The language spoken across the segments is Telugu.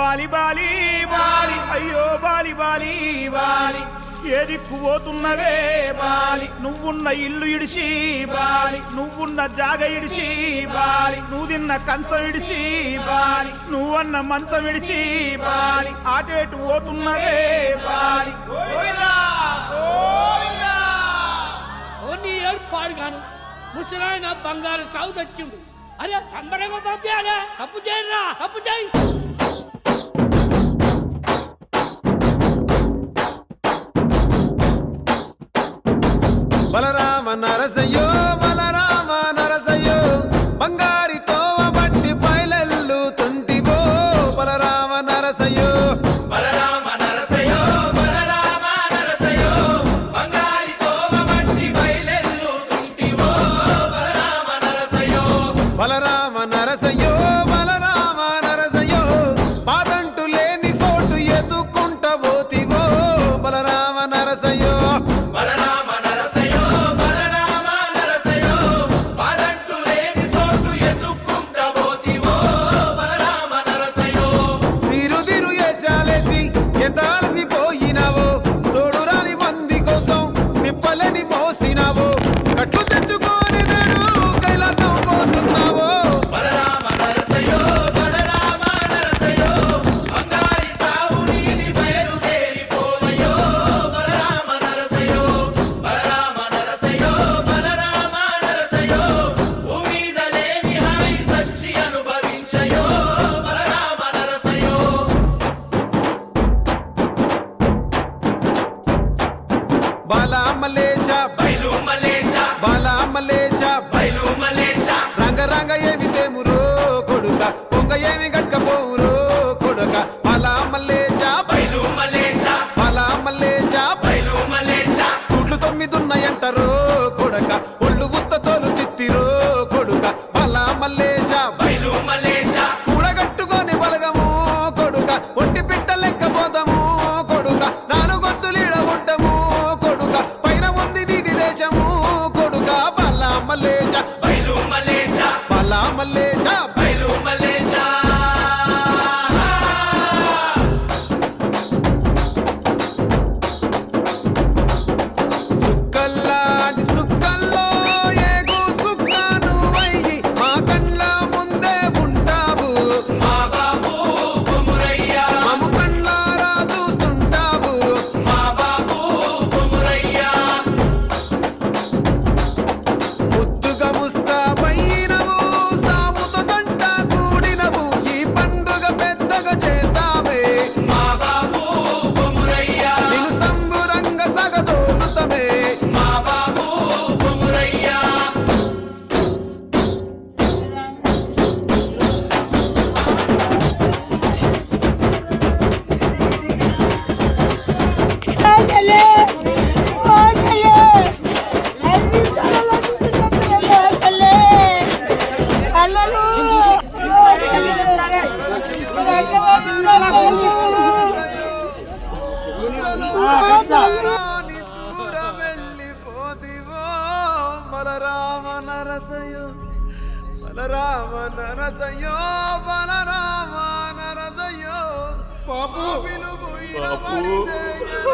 బాలి బాలి బాలి అయ్యో బాలి బాలి బాలి ఏ దిక్కు పోతున్నవే బాలి నువ్వున్న ఇల్లు ఇడిచి బాలి నువ్వున్న జాగ ఇడిచి బాలి నువ్వు తిన్న కంచం ఇడిచి బాలి నువ్వన్న మంచం ఇడిచి బాలి ఆటేటు పోతున్నవే బాలి పాడుగాను ముసలాయన బంగారు సాగు తెచ్చిండు. అరే సంబరంగా పంపించారా? తప్పు చేయరా, తప్పు చేయి. బలరామ నరసయ్యో బలరామ నరసయ్యో బంగారితో బట్టి పైలెల్లు తుంటివో బలరామ నరసయ్యో బలరామ నరసయ్యో బలరామ నరసయ్యో బంగారితో బట్టి పైలెల్లు తుంటివో బలరామ నరసయ్యో బలరామ నరసయ్యో బలరామ నరసయ్యో బాదంటు లేని చోటు ఎదుకుంట పోతివో బలరామ నరసయ్యో బలరామ నరసయ్యో బలరామ నరసయ్యో బాదంటు లేని చోటు ఎదుక్కుంట పోతివో బలరామ నరసయ్యో తీరు తీరు ఏశాలేసి ఎదాల్సిపోయినావో తోడురాని మంది కోసం తిప్పలని మోసినావో కట్లు తెచ్చుకొని నేడు కైలాసం పోతున్నావో బలరామ నరసయ్యో బలరామ నరసయ్యో బంగారి సావు నీది బయలుదేరిపోవయ్యో బలరామ నరసయ్యో బలరామ నరసయ్యో బలరామ నరసయ్యో భూమిద లేని హాయి సచ్చి అనుభవించయో బలరామ నరసయ్యో బాలామలేశ బైలు మలేష బాలామలేశ బైలు మలేష రంగ రంగ ఏమి తేమురో కొడుక పొంగ ఏమి గట్టపోవురో కొడుక బాలామలేశ బైలు మలేష బాలామలేశ బైలు మలేష గుడ్లు 9 ఉన్నాయంటారో కొడుక ఒళ్ళు ఉత్త తోలు తిత్తిరో కొడుక బాలామలేశ బైలు మలేష కూడగట్టుకొని బలగము కొడుక ఒంటి పిట్ట లెక్క పోదాము కొడుక నాలుగొద్దులీడ ఉంటాము కొడుక పైన ఉంది నీది దేశము కొడుక బాలామలేశ బైలు మలేష బాలామలేశ బైలు మలేష సుక్కల్లాంటి సుక్కల్లో ఏగు సుక్క నువ్వయ్యి మా కండ్ల ముందే ఉంటావు మా బాబు కొమురయ్య మము కండ్లారా చూస్తుంటావు మా బాబు కొమురయ్య ముద్దుగా ముస్తాబైనవు సాముతో జంట కూడినవు ఈ పండుగ పెద్దగా చేస్తామే మా బాబు కొమురయ్య నిన్ను సంబురంగా సగదోలుతమే మా బాబు కొమురయ్య రాని దూరం వెళ్ళిపోతివో బలరామ నరసయ్యో బలరామ నరసయ్యో బలరామ నరసయ్యో పాపు పిలుపుయిన పడితే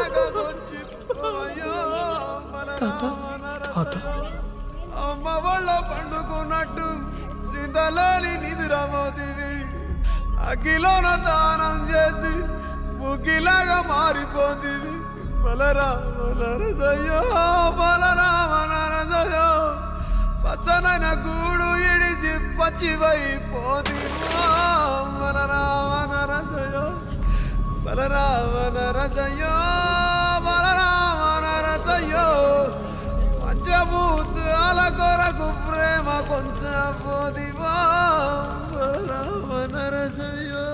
ఎనగొచ్చిపోయో బలరామ నరసయ్యో అమ్మ వాళ్ళ పండుకున్నట్టు సిందలేని నిద్రమోతివి అగ్గిలోన దానం చేసి ముగ్గిలాగా మారిపోతివి బలరామ నరసయ్యో బలరామ నరసయ్యో పచ్చనైన గూడు ఇడిచి పచ్చివైపోతివో బలరామ నరసయ్యో బలరామ నరసయ్యో బలరామ నరసయ్యో పంచభూతాల కొరకు ప్రేమ కొంచెం పోదివో బలరామ నరసయ్యో